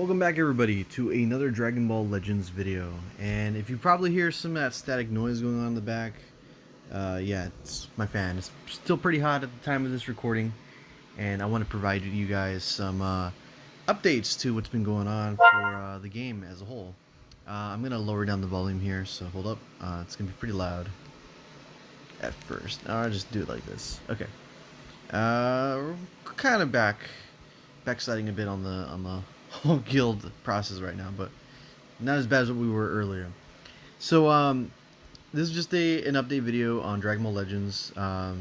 Welcome back everybody to another Dragon Ball Legends video. And if you probably hear some of that static noise going on in the back, yeah, it's my fan. It's still pretty hot at the time of this recording, and I want to provide you guys some updates to what's been going on for the game as a whole. I'm going to lower down the volume here, so hold up. It's going to be pretty loud at first. I'll just do it like this. Okay. We're kind of backsliding a bit on the whole guild process right now, but not as bad as what we were earlier. So this is just an update video on Dragon Ball Legends. I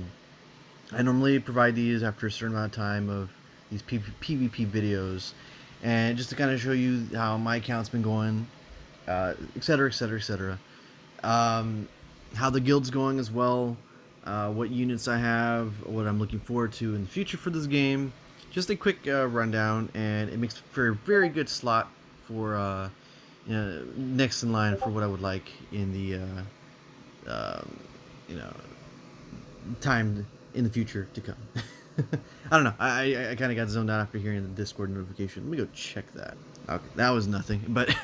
normally provide these after a certain amount of time of these PvP videos, and just to kind of show you how my account's been going, etc, etc, etc. How the guild's going as well, what units I have, what I'm looking forward to in the future for this game. Just a quick rundown, and it makes for a very good slot for next in line for what I would like in the time in the future to come. I don't know. I kind of got zoned out after hearing the Discord notification. Let me go check that. Okay, that was nothing. But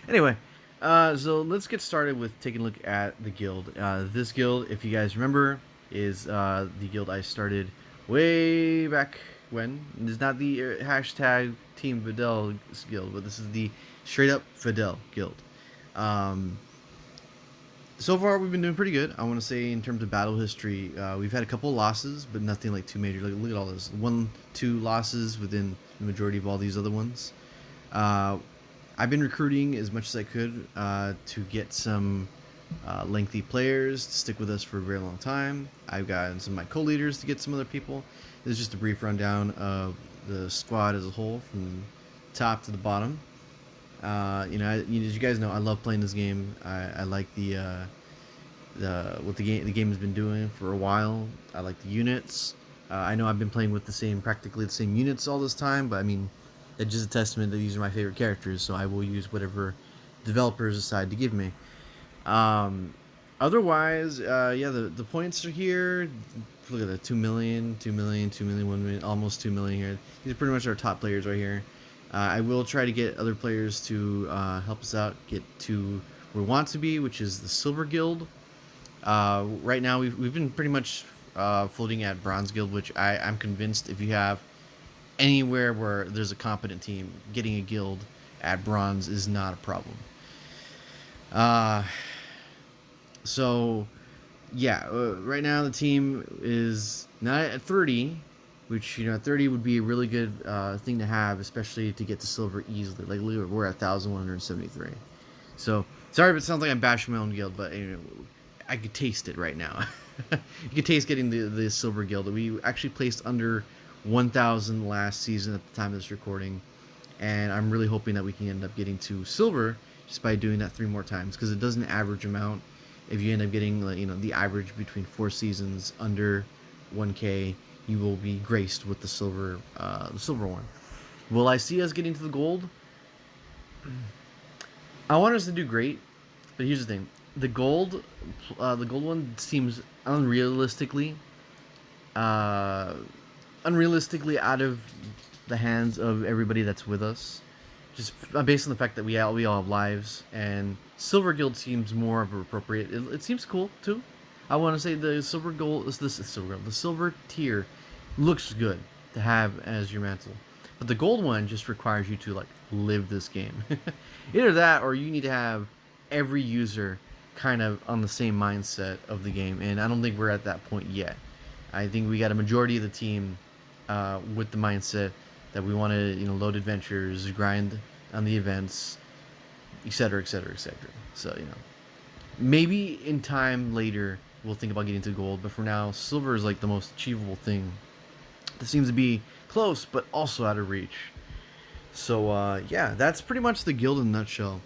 anyway, so let's get started with taking a look at the guild. This guild, if you guys remember, is the guild I started way back when. It's not the hashtag Team Fidel guild, but this is the straight up Fidel guild. So far, we've been doing pretty good. I want to say in terms of battle history, we've had a couple loss, but nothing like too major. Like, look at all this. 1-2 losses within the majority of all these other ones. I've been recruiting as much as I could to get some lengthy players to stick with us for a very long time. I've gotten some of my co-leaders to get some other people. This is just a brief rundown of the squad as a whole, from top to the bottom. As you guys know, I love playing this game. I like what the game has been doing for a while. I like the units. I know I've been playing with practically the same units all this time, but I mean, it's just a testament that these are my favorite characters, so I will use whatever developers decide to give me. Otherwise, yeah, the points are here. Look at that, 2 million, 2 million, 2 million, 1 million, almost 2 million here. These are pretty much our top players right here. I will try to get other players to help us out, get to where we want to be, which is the Silver Guild. Right now, we've been pretty much floating at Bronze Guild, which I'm convinced if you have anywhere where there's a competent team, getting a guild at Bronze is not a problem. So, yeah, right now the team is not at 30, which, at 30 would be a really good thing to have, especially to get to silver easily. Like, we're at 1,173. So, sorry if it sounds like I'm bashing my own guild, but I could taste it right now. You could taste getting the silver guild. We actually placed under 1,000 last season at the time of this recording, and I'm really hoping that we can end up getting to silver just by doing that 3 more times, because it doesn't average amount. If you end up getting the average between 4 seasons under 1K, you will be graced with the silver one. Will I see us getting to the gold? I want us to do great, but here's the thing: the gold one seems unrealistically out of the hands of everybody that's with us, just based on the fact that we all have lives, and Silver Guild seems more of appropriate. It seems cool too. I want to say the silver the silver tier looks good to have as your mantle, but the gold one just requires you to live this game. Either that, or you need to have every user kind of on the same mindset of the game, and I don't think we're at that point yet. I think we got a majority of the team with the mindset that we want to load adventures, grind on the events, etc, etc, etc. So maybe in time later we'll think about getting to gold, but for now, silver is the most achievable thing. This seems to be close, but also out of reach. So yeah, that's pretty much the guild in a nutshell.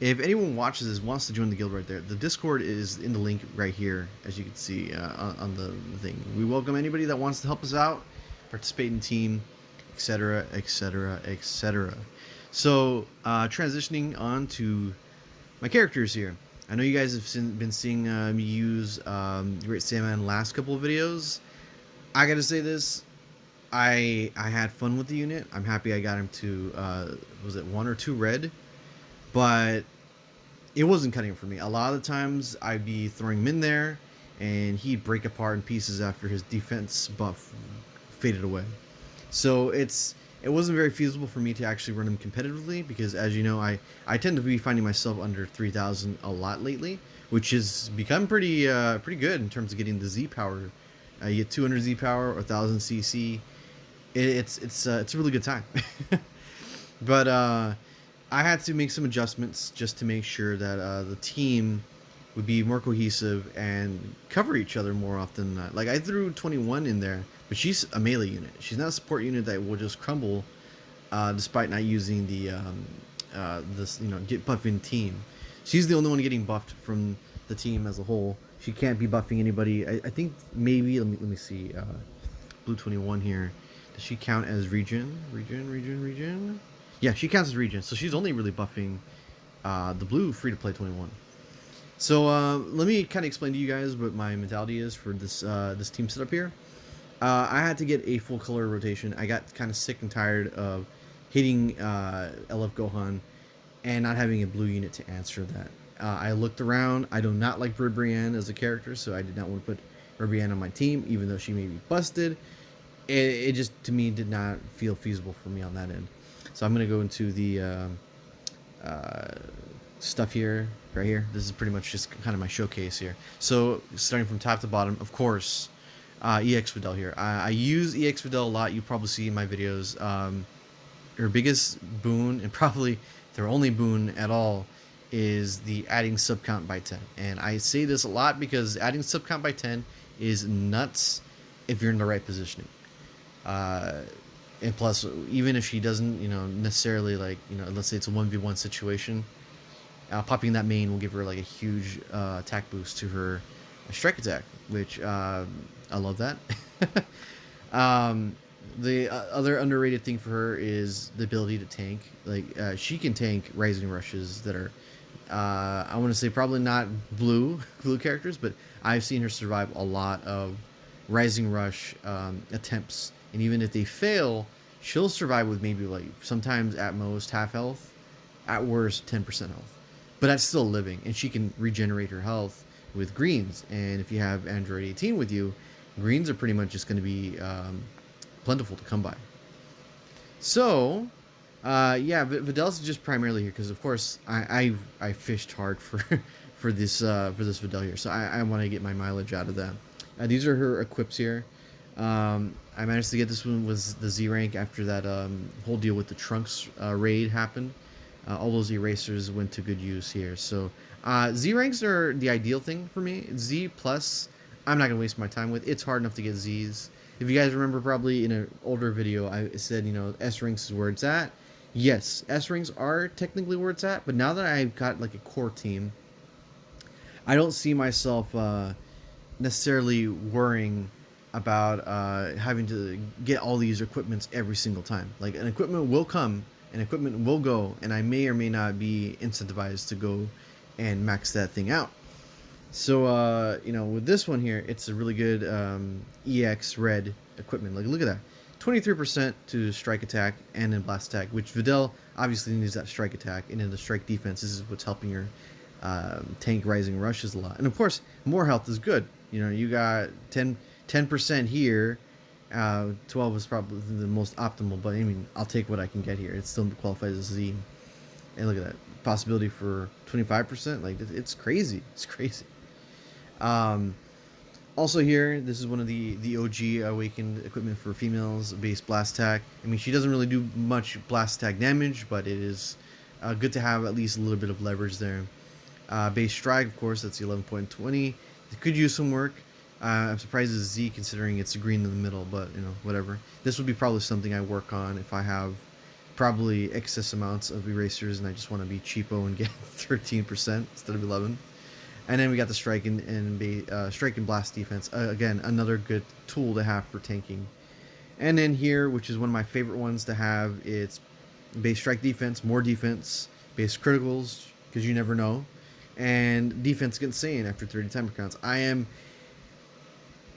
If anyone watches this, wants to join the guild, right there, the Discord is in the link right here, as you can see on the thing. We welcome anybody that wants to help us out, participate in team, etc, etc, etc. So transitioning on to my characters here. I know you guys have been seeing me use Great Saiyaman last couple of videos. I gotta say this, I had fun with the unit. I'm happy I got him to was it 1 or 2 red, but it wasn't cutting it for me. A lot of the times I'd be throwing him in there, and he'd break apart in pieces after his defense buff faded away. So it wasn't very feasible for me to actually run him competitively because, as you know, I tend to be finding myself under 3,000 a lot lately, which has become pretty good in terms of getting the Z power. You get 200 Z power or 1,000 CC. It's a really good time. But I had to make some adjustments just to make sure that the team would be more cohesive and cover each other more often. Like I threw 21 in there, but she's a melee unit. She's not a support unit that will just crumble, despite not using the this get buffing team. She's the only one getting buffed from the team as a whole. She can't be buffing anybody. I think maybe let me see. Blue 21 here. Does she count as region? Region? Yeah, she counts as region. So she's only really buffing the blue free to play 21. So let me kind of explain to you guys what my mentality is for this team setup here. I had to get a full color rotation. I got kind of sick and tired of hitting LF Gohan and not having a blue unit to answer that. I looked around. I do not like Bird Brienne as a character, so I did not want to put Bird Brienne on my team, even though she may be busted. It just, to me, did not feel feasible for me on that end. So I'm going to go into the stuff here, right here. This is pretty much just kind of my showcase here. So starting from top to bottom, of course, EX Videl here. I use EX Videl a lot. You probably see in my videos. Her biggest boon, and probably their only boon at all, is the adding sub count by 10. And I say this a lot because adding sub count by 10 is nuts if you're in the right positioning. And plus, even if she doesn't, necessarily let's say it's a 1v1 situation, popping that main will give her like a huge attack boost to her strike attack, which I love that. The other underrated thing for her is the ability to tank. Like she can tank Rising Rushes that are, I want to say probably not blue characters, but I've seen her survive a lot of Rising Rush attempts, and even if they fail, she'll survive with maybe like sometimes at most half health, at worst 10% health, but that's still living, and she can regenerate her health with greens. And if you have Android 18 with you, greens are pretty much just going to be plentiful to come by. So yeah, Videl's just primarily here because, of course, I fished hard for for this Videl here, so I want to get my mileage out of that. These are her equips here. I managed to get this one with the Z rank after that whole deal with the Trunks raid happened. All those erasers went to good use here. So Z ranks are the ideal thing for me. Z plus, I'm not gonna waste my time with. It's hard enough to get Zs. If you guys remember, probably in an older video, I said S ranks is where it's at. Yes, S ranks are technically where it's at, but now that I've got like a core team, I don't see myself necessarily worrying about having to get all these equipments every single time. Like an equipment will come, an equipment will go, and I may or may not be incentivized to go and max that thing out. So with this one here, it's a really good EX red equipment. Like look at that, 23% to strike attack and then blast attack, which Videl obviously needs that strike attack, and then the strike defense. This is what's helping her tank Rising Rushes a lot. And of course, more health is good. You got 10% here. 12 is probably the most optimal, but I mean, I'll take what I can get here. It still qualifies as Z. And look at that possibility for 25%. Like it's crazy. It's crazy. Also here, this is one of the OG awakened equipment for females, base blast attack. I mean, she doesn't really do much blast attack damage, but it is good to have at least a little bit of leverage there. Base strike, of course, that's the 11.20. It could use some work. I'm surprised it's Z considering it's green in the middle, but whatever. This would be probably something I work on if I have probably excess amounts of erasers and I just want to be cheapo and get 13% instead of 11. And then we got the strike and blast defense. Again, another good tool to have for tanking. And then here, which is one of my favorite ones to have, it's base strike defense, more defense, base criticals, because you never know, and defense against Saiyan after 30 timer counts. I am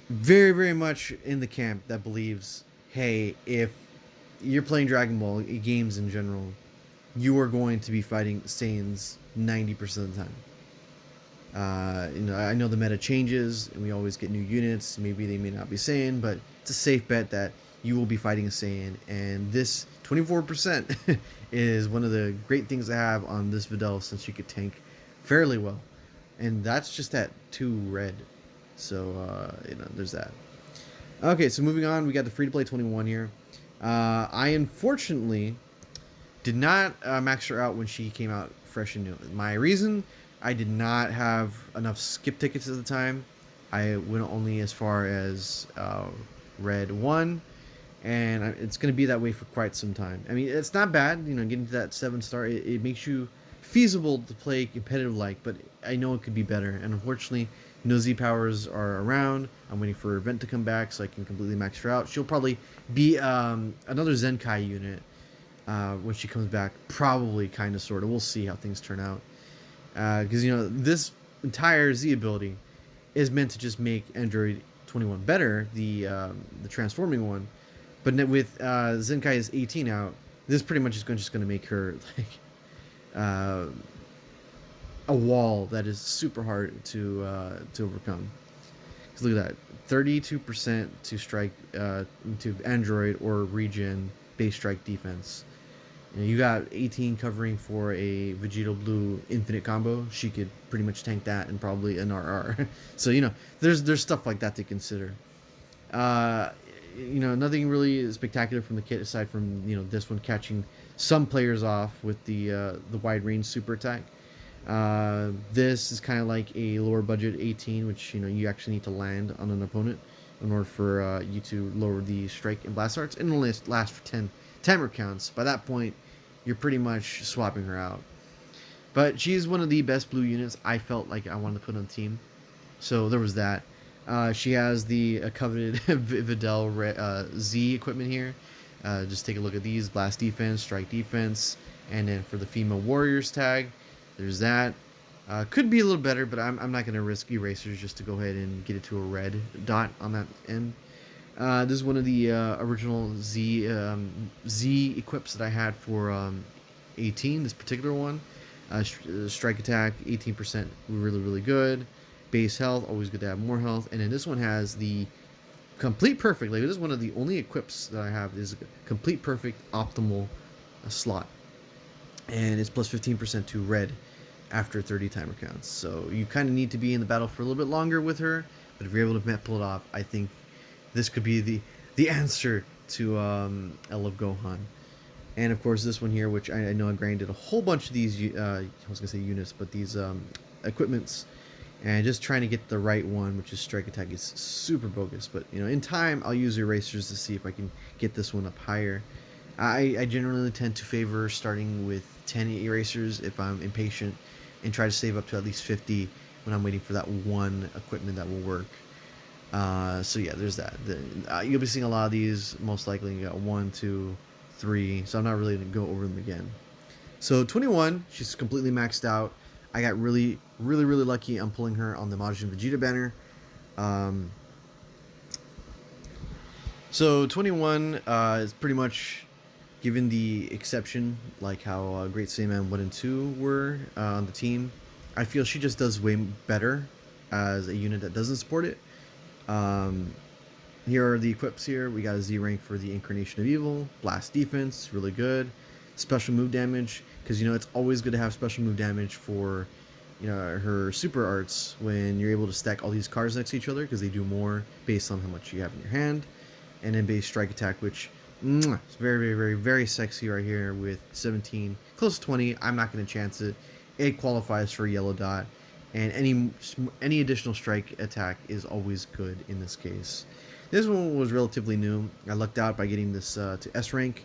very, very much in the camp that believes hey, if you're playing Dragon Ball games in general, you are going to be fighting Saiyans 90% of the time. I know the meta changes, and we always get new units. Maybe they may not be Saiyan, but it's a safe bet that you will be fighting a Saiyan. And this 24% is one of the great things to have on this Videl, since you could tank fairly well. And that's just at 2 red. So, there's that. Okay, so moving on, we got the free to play 21 here. I unfortunately did not max her out when she came out fresh and new. My reason, I did not have enough skip tickets at the time. I went only as far as red 1, and it's going to be that way for quite some time. I mean, it's not bad, getting to that 7-star. It makes you feasible to play competitive like, but I know it could be better. And unfortunately, no Z powers are around. I'm waiting for her event to come back so I can completely max her out. She'll probably be another Zenkai unit when she comes back. Probably, kind of, sort of. We'll see how things turn out. Because, this entire Z ability is meant to just make Android 21 better, the transforming one. But with Zenkai's 18 out, this pretty much is just going to make her like a wall that is super hard to overcome. Because look at that, 32% to strike to Android or region base strike defense. You got 18 covering for a Vegito Blue infinite combo. She could pretty much tank that and probably an RR. So there's stuff like that to consider. Nothing really spectacular from the kit aside from this one catching some players off with the wide range super attack. This is kind of like a lower budget 18, which you actually need to land on an opponent in order for you to lower the strike and blast arts, and only last for 10 timer counts. By that point, you're pretty much swapping her out. But she's one of the best blue units I felt like I wanted to put on the team. So there was that. She has the coveted Videl Z equipment here. Just take a look at these: blast defense, strike defense, and then for the female warriors tag, there's that. Could be a little better, but I'm not going to risk erasers just to go ahead and get it to a red dot on that end. This is one of the original Z equips that I had for 18. This particular one, strike attack 18%, really really good. Base health, always good to have more health. And then this one has the complete perfect. Like, this is one of the only equips that I have is complete perfect optimal slot, and it's plus 15% to red after 30 timer counts. So you kind of need to be in the battle for a little bit longer with her, but if you're able to pull it off, I think this could be the answer to I Love Gohan. And of course this one here, which I know I grinded a whole bunch of these I was gonna say units, but these equipments, and just trying to get the right one, which is strike attack, is super bogus. But in time I'll use erasers to see if I can get this one up higher. I generally tend to favor starting with 10 erasers if I'm impatient, and try to save up to at least 50 when I'm waiting for that one equipment that will work. So yeah, there's that. You'll be seeing a lot of these, most likely. You got 1, 2, 3, so I'm not really going to go over them again. So 21, she's completely maxed out. I got really lucky on pulling her on the Majin Vegeta banner. So 21 is pretty much, given the exception, like how Great Saiyaman 1 and 2 were on the team, I feel she just does way better as a unit that doesn't support it. Here are the equips here. We got a Z rank for the Incarnation of Evil. Blast defense, really good. Special move damage, because it's always good to have special move damage for her super arts when you're able to stack all these cards next to each other, because they do more based on how much you have in your hand. And then base strike attack, which it's very sexy right here with 17, close to 20. I'm not going to chance it. It qualifies for a yellow dot, and any additional strike attack is always good in this case. This one was relatively new. I lucked out by getting this to S rank.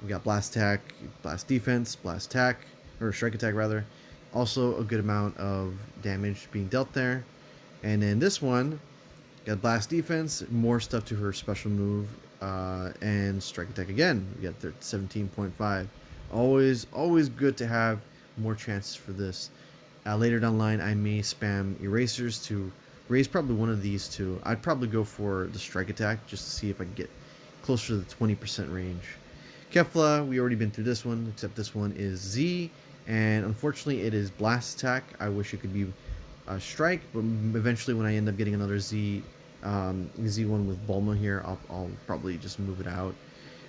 We got blast attack, blast defense, blast attack, or strike attack rather. Also a good amount of damage being dealt there. And then this one got blast defense, more stuff to her special move, and strike attack again. We got 17.5. Always good to have more chances for this. Later down the line, I may spam erasers to raise probably one of these two. I'd probably go for the strike attack just to see if I can get closer to the 20% range. Kefla, we already been through this one, except this one is Z, and unfortunately it is Blast Attack. I wish it could be Strike, but eventually when I end up getting another Z1 with Bulma here, I'll probably just move it out.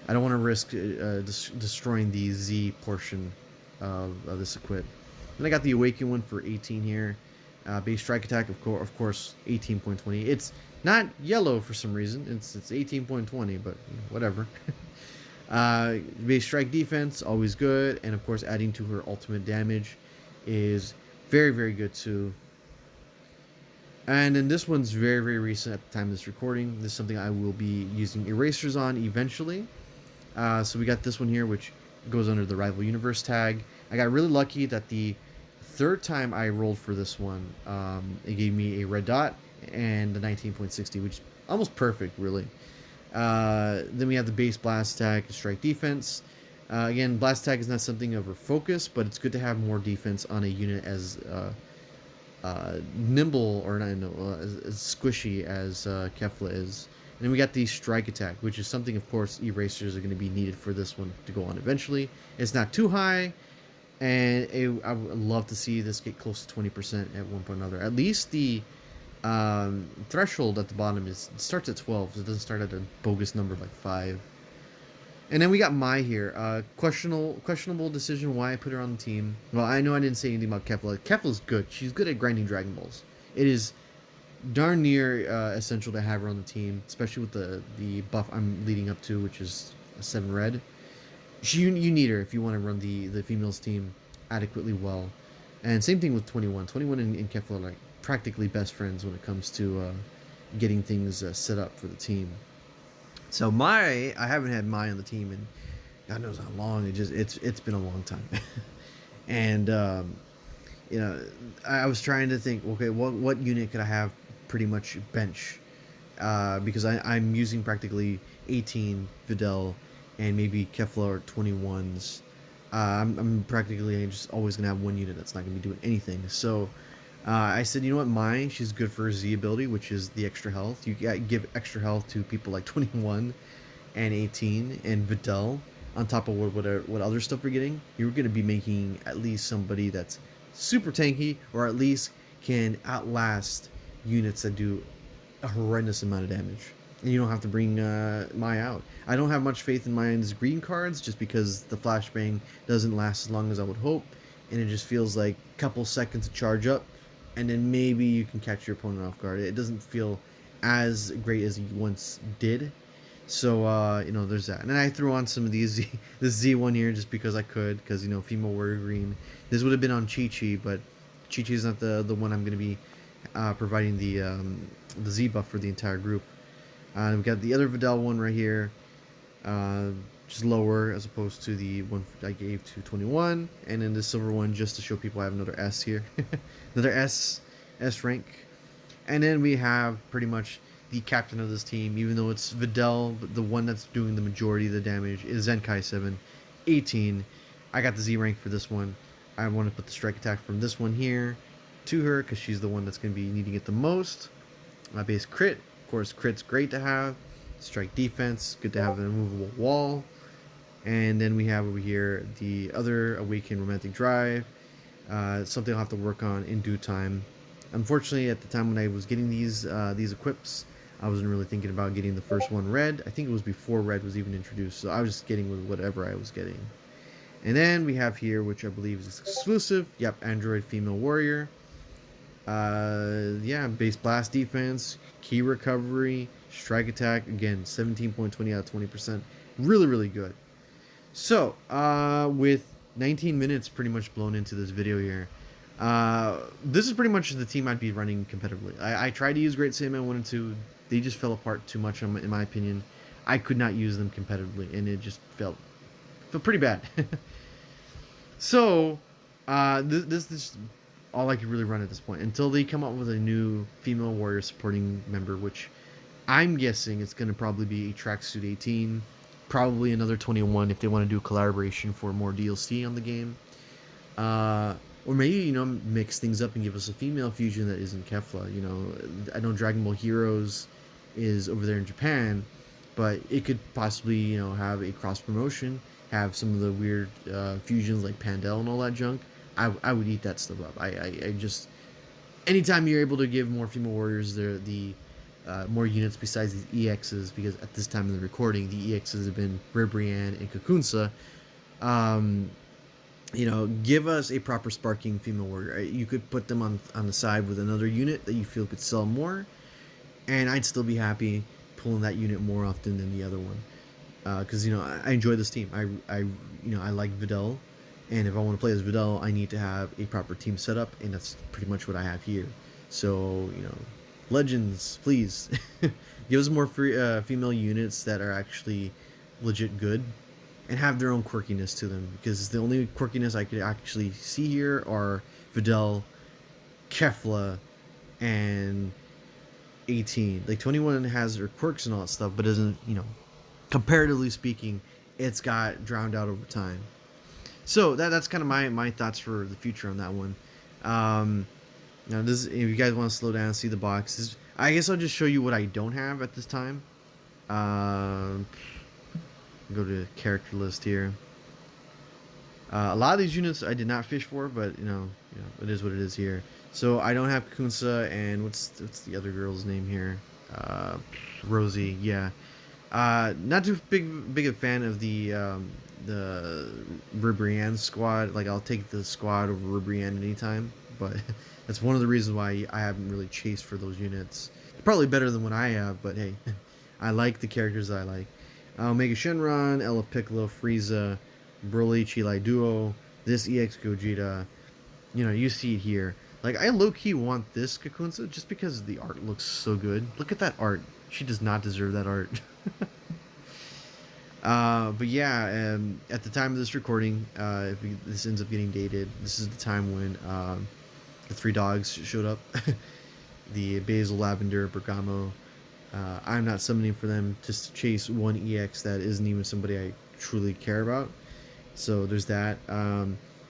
I don't want to risk destroying the Z portion of this equip. Then I got the Awaken one for 18 here. Base Strike Attack, of course, 18.20. It's not yellow for some reason. It's 18.20, but whatever. Base Strike Defense, always good. And of course, adding to her ultimate damage is very, very good too. And then this one's very, very recent at the time of this recording. This is something I will be using erasers on eventually. So we got this one here, which goes under the Rival Universe tag. I got really lucky that the third time I rolled for this one, it gave me a red dot and the 19.60, which is almost perfect, really. Then we have the base Blast Attack, Strike Defense. Again, Blast Attack is not something of a focus, but it's good to have more defense on a unit as nimble, or not, as squishy as Kefla is. And then we got the Strike Attack, which is something, of course, erasers are going to be needed for this one to go on eventually. It's not too high, and I would love to see this get close to 20% at one point or another. At least the threshold at the bottom starts at 12, so it doesn't start at a bogus number like 5. And then we got Mai here. Questionable decision why I put her on the team. Well, I know I didn't say anything about Kefla. Kefla's good. She's good at grinding Dragon Balls. It is darn near essential to have her on the team, especially with the buff I'm leading up to, which is a 7 red. You need her if you want to run the females team adequately well. And same thing with 21. 21 and Kefla are like practically best friends when it comes to getting things set up for the team. So I haven't had Mai on the team in God knows how long. It's been a long time. And I was trying to think, okay, what unit could I have pretty much bench? Because I'm using practically 18 Videl and maybe Kefla or 21s. I'm practically just always gonna have one unit that's not gonna be doing anything. So I said, you know what, Mai, she's good for her Z ability, which is the extra health. You give extra health to people like 21 and 18 and Videl on top of what other stuff we're getting. You're going to be making at least somebody that's super tanky, or at least can outlast units that do a horrendous amount of damage. And you don't have to bring Mai out. I don't have much faith in Mai's green cards, just because the flashbang doesn't last as long as I would hope, and it just feels like a couple seconds to charge up, and then maybe you can catch your opponent off guard. It doesn't feel as great as you once did. So, there's that. And then I threw on some of these, this Z1 here, just because I could, because, Female Warrior Green. This would have been on Chi-Chi, but Chi-Chi is not the one I'm going to be providing the Z buff for the entire group. We've got the other Videl one right here, just lower as opposed to the one I gave to 21. And then the silver one, just to show people I have another S here. Another S rank. And then we have pretty much the captain of this team, even though it's Videl, but the one that's doing the majority of the damage is Zenkai 7, 18. I got the Z rank for this one. I want to put the strike attack from this one here to her, because she's the one that's going to be needing it the most. My base crit, of course, crit's great to have. Strike defense, good to have an immovable wall. And then we have over here the other Awakened Romantic Drive. Something I'll have to work on in due time. Unfortunately, at the time when I was getting these equips, I wasn't really thinking about getting the first one red. I think it was before red was even introduced, so I was just getting with whatever I was getting. And then we have here, which I believe is exclusive. Yep, Android Female Warrior. Base blast defense, key recovery, strike attack. Again, 17.20 out of 20%. Really, really good. So, with 19 minutes pretty much blown into this video here, this is pretty much the team I'd be running competitively. I tried to use Great Saiyaman 1 and 2. They just fell apart too much, in my opinion. I could not use them competitively, and it just felt pretty bad. So, this is all I could really run at this point, until they come up with a new female warrior supporting member, which I'm guessing it's going to probably be a Tracksuit 18, probably another 21 if they want to do a collaboration for more DLC on the game. Or maybe, mix things up and give us a female fusion that isn't Kefla. I know Dragon Ball Heroes is over there in Japan, but it could possibly, you know, have a cross promotion, have some of the weird fusions like Pandel and all that junk. I would eat that stuff up. I just anytime you're able to give more female warriors the more units besides these EXs, because at this time of the recording, the EXs have been Ribrianne and Kakunsa. Um, you know, give us a proper sparking female warrior. You could put them on the side with another unit that you feel could sell more, and I'd still be happy pulling that unit more often than the other one. Because you know, I enjoy this team. I like Videl, and if I want to play as Videl, I need to have a proper team setup, and that's pretty much what I have here. So you know, Legends, please give us more free, female units that are actually legit good, and have their own quirkiness to them. Because the only quirkiness I could actually see here are Videl, Kefla, and 18. Like 21 has their quirks and all that stuff, but isn't, you know, comparatively speaking, it's got drowned out over time. So that's kind of my thoughts for the future on that one. Now this, if you guys want to slow down and see the boxes, I guess I'll just show you what I don't have at this time. Go to the character list here. A lot of these units I did not fish for, but you know, it is what it is here. So I don't have Kakunsa, and what's the other girl's name here? Rosie, yeah. Not too big a fan of the Ribrianne squad. Like I'll take the squad over Ribrianne anytime, but that's one of the reasons why I haven't really chased for those units. Probably better than what I have, but hey, I like the characters that I like. Omega Shenron, Ella Piccolo, Frieza, Broly, Chilai Duo, this EX Gogeta. You know, you see it here. Like, I low-key want this Kakunsa just because the art looks so good. Look at that art. She does not deserve that art. But yeah, at the time of this recording, if this ends up getting dated, this is the time when the three dogs showed up. The Basil, Lavender, Bergamo. I'm not summoning for them just to chase one EX that isn't even somebody I truly care about. So there's that.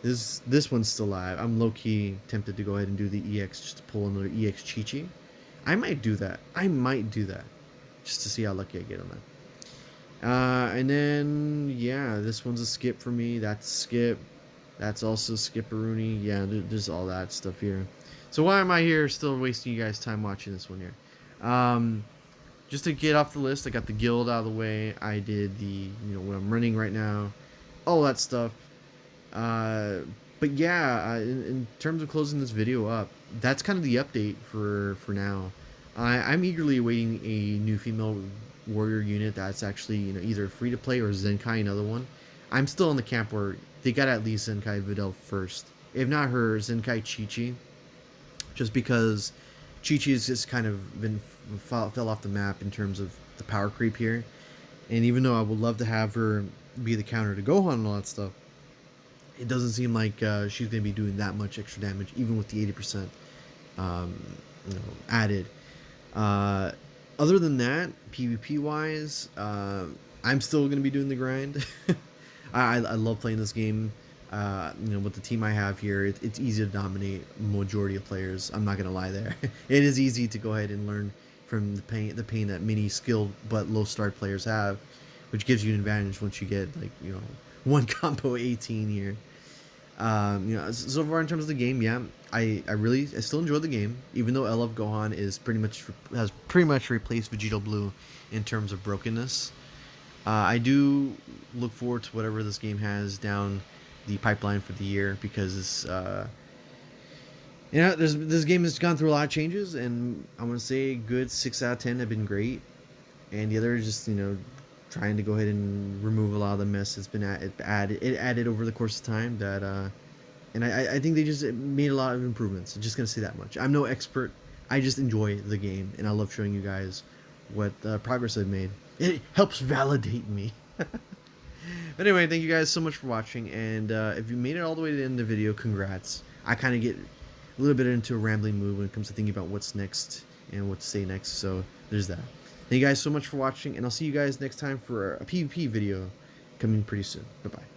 This one's still live. I'm low-key tempted to go ahead and do the EX just to pull another EX Chi-Chi. I might do that. Just to see how lucky I get on that. And then, yeah, this one's a skip for me. That's skip. That's also Skipperoonie. Yeah, there's all that stuff here. So why am I here still wasting you guys' time watching this one here? Just to get off the list, I got the guild out of the way. I did the, what I'm running right now. All that stuff. But yeah, in terms of closing this video up, that's kind of the update for now. I'm eagerly awaiting a new female warrior unit that's actually either free to play or Zenkai, another one. I'm still in the camp where they got at least Zenkai Videl first, if not her, Zenkai Chi-Chi, just because Chi-Chi has just kind of fell off the map in terms of the power creep here. And even though I would love to have her be the counter to Gohan and all that stuff, it doesn't seem like she's going to be doing that much extra damage, even with the 80% added. Other than that, PvP wise, I'm still going to be doing the grind. I love playing this game. With the team I have here, it's easy to dominate majority of players. I'm not going to lie there. It is easy to go ahead and learn from the pain that many skilled but low start players have, which gives you an advantage once you get one combo 18 here. So far in terms of the game, yeah, I still enjoy the game, even though LF Gohan has pretty much replaced Vegito Blue in terms of brokenness. I do look forward to whatever this game has down the pipeline for the year, because this game has gone through a lot of changes, and I'm gonna say a good 6 out of 10 have been great, and the other is just trying to go ahead and remove a lot of the mess that's been added over the course of time. That and I think they just made a lot of improvements. I'm just gonna say that much. I'm no expert. I just enjoy the game, and I love showing you guys what progress I've made. It helps validate me. But anyway, thank you guys so much for watching, and if you made it all the way to the end of the video, congrats. I kind of get a little bit into a rambling mood when it comes to thinking about what's next and what to say next, so there's that. Thank you guys so much for watching, and I'll see you guys next time for a PvP video coming pretty soon. Bye-bye.